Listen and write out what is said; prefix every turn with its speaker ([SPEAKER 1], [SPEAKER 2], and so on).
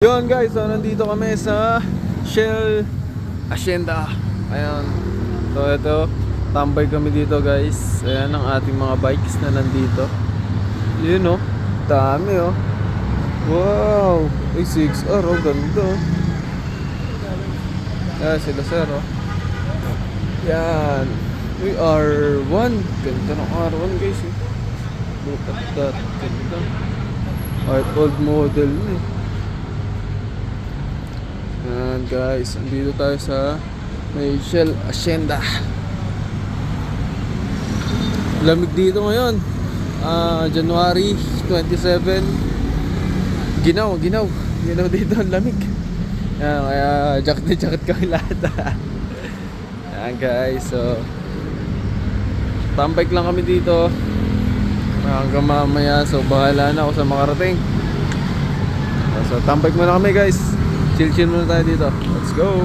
[SPEAKER 1] Yun guys, so nandito kami sa Shell Hacienda. Ayan. So ito, tambay kami dito guys. Ayan ang ating mga bikes na nandito. Yun oh, dami oh. Wow, ay 6R oh, ganda oh. Ayan sila sir oh. Yan. Uy, R1. Ganda ng R1 guys eh. Look at that, ganda. Art old model na eh. Ayan guys, andito tayo sa may Shell Hacienda. Lamig dito ngayon, January 27. Ginaw dito ang lamig. Ayan, kaya jacket kami lahat. Ayan guys, so tambay lang kami dito hanggang mamaya. So bahala na ako sa makarating. So tambay muna kami guys. Chill muna tayo dito. Let's go.